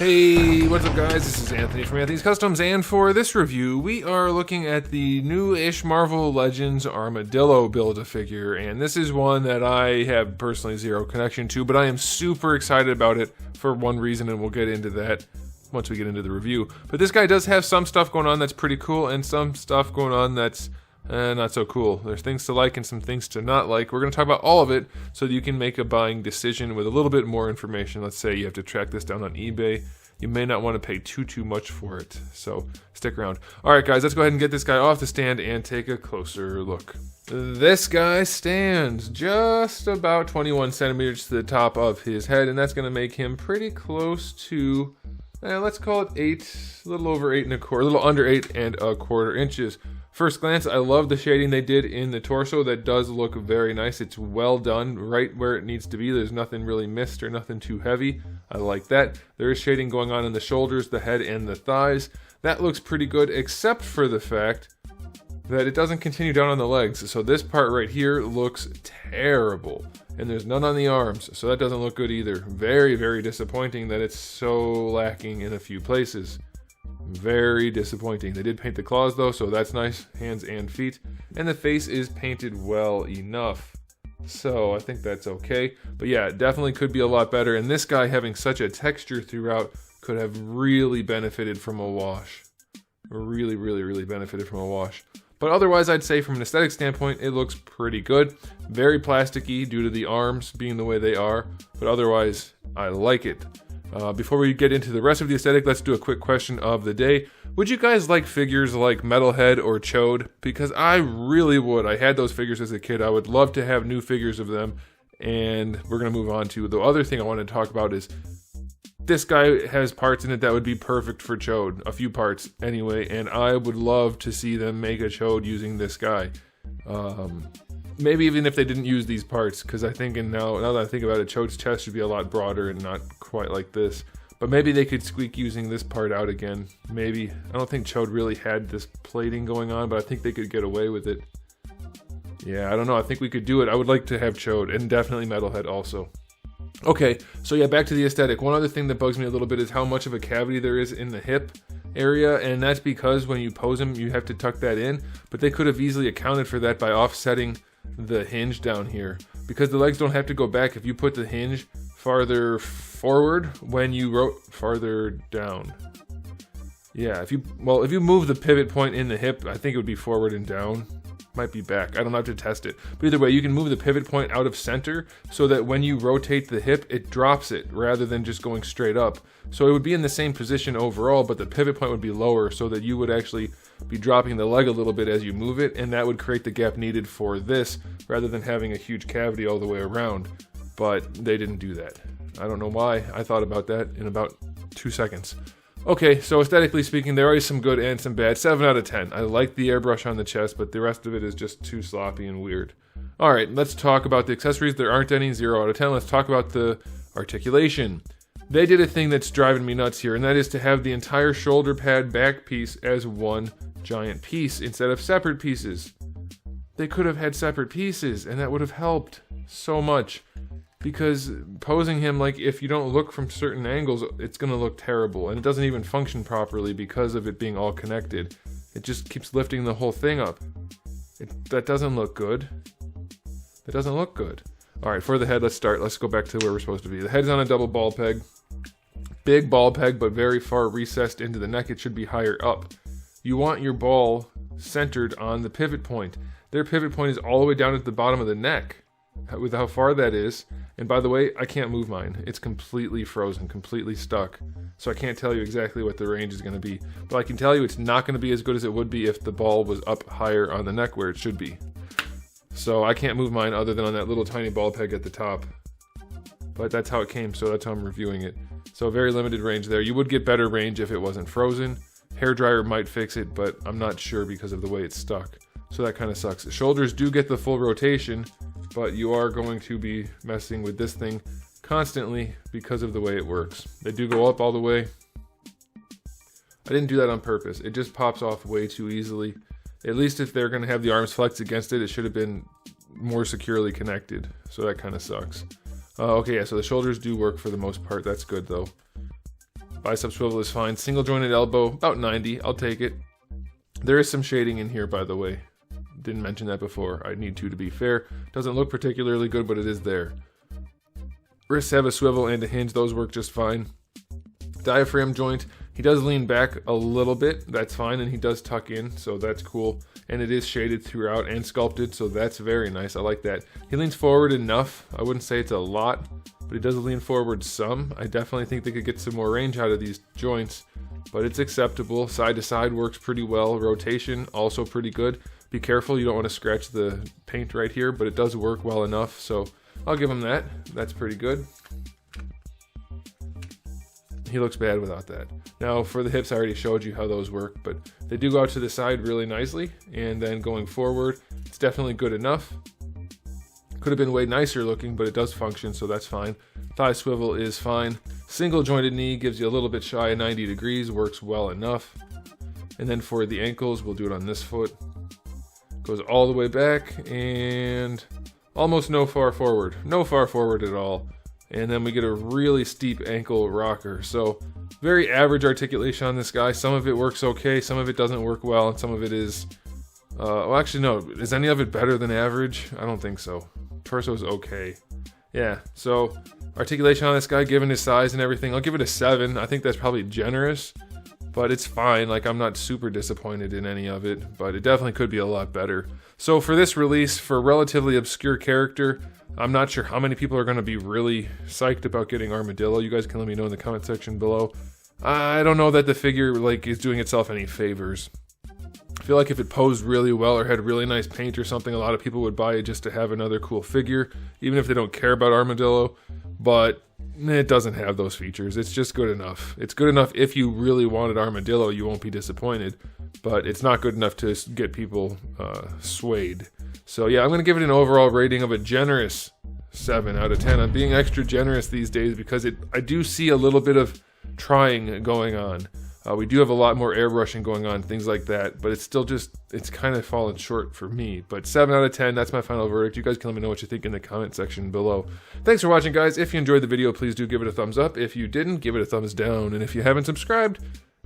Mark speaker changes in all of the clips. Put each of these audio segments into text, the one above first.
Speaker 1: Hey, what's up guys? This is Anthony from Anthony's Customs, and for this review, we are looking at the new-ish Marvel Legends Armadillo Build-A-Figure, and this is one that I have personally zero connection to, but I am super excited about it for one reason, and we'll get into that once we get into the review. But this guy does have some stuff going on that's pretty cool, and some stuff going on that's not so cool. There's things to like and some things to not like. We're going to talk about all of it so that you can make a buying decision with a little bit more information. Let's say you have to track this down on eBay. You may not want to pay too much for it, so stick around. Alright guys, let's go ahead and get this guy off the stand and take a closer look. This guy stands just about 21 centimeters to the top of his head, and that's going to make him pretty close to, let's call it a little over 8 1/4, a little under 8 1/4 inches. First glance, I love the shading they did in the torso. That does look very nice. It's well done, right where it needs to be. There's nothing really missed or nothing too heavy. I like that. There is shading going on in the shoulders, the head, and the thighs. That looks pretty good, except for the fact that it doesn't continue down on the legs. So this part right here looks terrible. And there's none on the arms, so that doesn't look good either. Very, very disappointing that it's so lacking in a few places. Very disappointing. They did paint the claws though, so that's nice. Hands and feet. And the face is painted well enough. So I think that's okay. But yeah, it definitely could be a lot better. And this guy having such a texture throughout could have really benefited from a wash. Really benefited from a wash. But otherwise, I'd say from an aesthetic standpoint, it looks pretty good. Very plasticky due to the arms being the way they are. But otherwise, I like it. Before we get into the rest of the aesthetic, let's do a quick question of the day. Would you guys like figures like Metalhead or Chode? Because I really would. I had those figures as a kid. I would love to have new figures of them. And we're going to move on to the other thing I want to talk about is this guy has parts in it that would be perfect for Chode. A few parts anyway. And I would love to see them make a Chode using this guy. Maybe even if they didn't use these parts, because I think now that I think about it, Chode's chest should be a lot broader and not quite like this. But maybe they could squeak using this part out again. Maybe. I don't think Chode really had this plating going on, but I think they could get away with it. Yeah, I don't know. I think we could do it. I would like to have Chode, and definitely Metalhead also. Okay, so yeah, back to the aesthetic. One other thing that bugs me a little bit is how much of a cavity there is in the hip area, and that's because when you pose him, you have to tuck that in. But they could have easily accounted for that by offsetting the hinge down here, because the legs don't have to go back. If you put the hinge farther forward when you wrote farther down, yeah, if you move the pivot point in the hip, I think it would be forward and down. Might be back, I don't have to test it, but either way, you can move the pivot point out of center so that when you rotate the hip, it drops it rather than just going straight up. So it would be in the same position overall, but the pivot point would be lower so that you would actually be dropping the leg a little bit as you move it, and that would create the gap needed for this rather than having a huge cavity all the way around. But they didn't do that. I don't know why. I thought about that in about 2 seconds. Okay, so aesthetically speaking, there are some good and some bad. 7 out of 10. I like the airbrush on the chest, but the rest of it is just too sloppy and weird. Alright, let's talk about the accessories. There aren't any. 0 out of 10. Let's talk about the articulation. They did a thing that's driving me nuts here, and that is to have the entire shoulder pad back piece as one giant piece instead of separate pieces. They could have had separate pieces, and that would have helped so much. Because posing him, like, if you don't look from certain angles, it's going to look terrible. And it doesn't even function properly because of it being all connected. It just keeps lifting the whole thing up. That doesn't look good. That doesn't look good. Alright, for the head, let's start. Let's go back to where we're supposed to be. The head's on a double ball peg. Big ball peg, but very far recessed into the neck. It should be higher up. You want your ball centered on the pivot point. Their pivot point is all the way down at the bottom of the neck. With how far that is. And by the way, I can't move mine. It's completely frozen, completely stuck. So I can't tell you exactly what the range is going to be. But I can tell you it's not going to be as good as it would be if the ball was up higher on the neck where it should be. So I can't move mine other than on that little tiny ball peg at the top. But that's how it came, so that's how I'm reviewing it. So very limited range there. You would get better range if it wasn't frozen. Hairdryer might fix it, but I'm not sure because of the way it's stuck. So that kind of sucks. Shoulders do get the full rotation, but you are going to be messing with this thing constantly because of the way it works. They do go up all the way. I didn't do that on purpose. It just pops off way too easily. At least if they're going to have the arms flex against it, it should have been more securely connected. So that kind of sucks. Okay, yeah, so the shoulders do work for the most part. That's good, though. Bicep swivel is fine. Single jointed elbow, about 90. I'll take it. There is some shading in here, by the way. Didn't mention that before. I need to be fair. Doesn't look particularly good, but it is there. Wrists have a swivel and a hinge. Those work just fine. Diaphragm joint. He does lean back a little bit. That's fine, and he does tuck in, so that's cool. And it is shaded throughout and sculpted, so that's very nice. I like that. He leans forward enough. I wouldn't say it's a lot, but he does lean forward some. I definitely think they could get some more range out of these joints, but it's acceptable. Side to side works pretty well. Rotation, also pretty good. Be careful, you don't want to scratch the paint right here, but it does work well enough, so I'll give him that. That's pretty good. He looks bad without that. Now for the hips, I already showed you how those work, but they do go out to the side really nicely, and then going forward, it's definitely good enough. Could have been way nicer looking, but it does function, so that's fine. Thigh swivel is fine. Single jointed knee gives you a little bit shy of 90 degrees, works well enough. And then for the ankles, we'll do it on this foot. Goes all the way back and almost no far forward. No far forward at all. And then we get a really steep ankle rocker. So very average articulation on this guy. Some of it works okay, some of it doesn't work well, and some of it is... well, actually, no. Is any of it better than average? I don't think so. Torso's okay. Yeah, so articulation on this guy, given his size and everything, I'll give it a 7. I think that's probably generous, but it's fine. Like, I'm not super disappointed in any of it, but it definitely could be a lot better. So for this release, for a relatively obscure character, I'm not sure how many people are going to be really psyched about getting Armadillo. You guys can let me know in the comment section below. I don't know that the figure is doing itself any favors. I feel like if it posed really well or had really nice paint or something, a lot of people would buy it just to have another cool figure, even if they don't care about Armadillo. But it doesn't have those features. It's just good enough. It's good enough if you really wanted Armadillo, you won't be disappointed. But it's not good enough to get people swayed. So yeah, I'm going to give it an overall rating of a generous 7 out of 10. I'm being extra generous these days because I do see a little bit of trying going on. We do have a lot more airbrushing going on, things like that, but it's still just, it's kind of fallen short for me. But 7 out of 10, that's my final verdict. You guys can let me know what you think in the comment section below. Thanks for watching, guys. If you enjoyed the video, please do give it a thumbs up. If you didn't, give it a thumbs down. And if you haven't subscribed,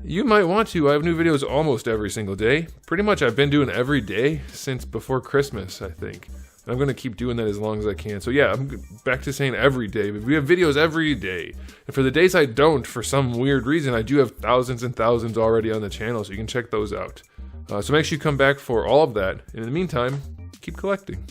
Speaker 1: you might want to. I have new videos almost every single day. Pretty much I've been doing every day since before Christmas, I think. I'm going to keep doing that as long as I can. So yeah, I'm back to saying every day, but we have videos every day. And for the days I don't, for some weird reason, I do have thousands and thousands already on the channel, so you can check those out. So make sure you come back for all of that. And in the meantime, keep collecting.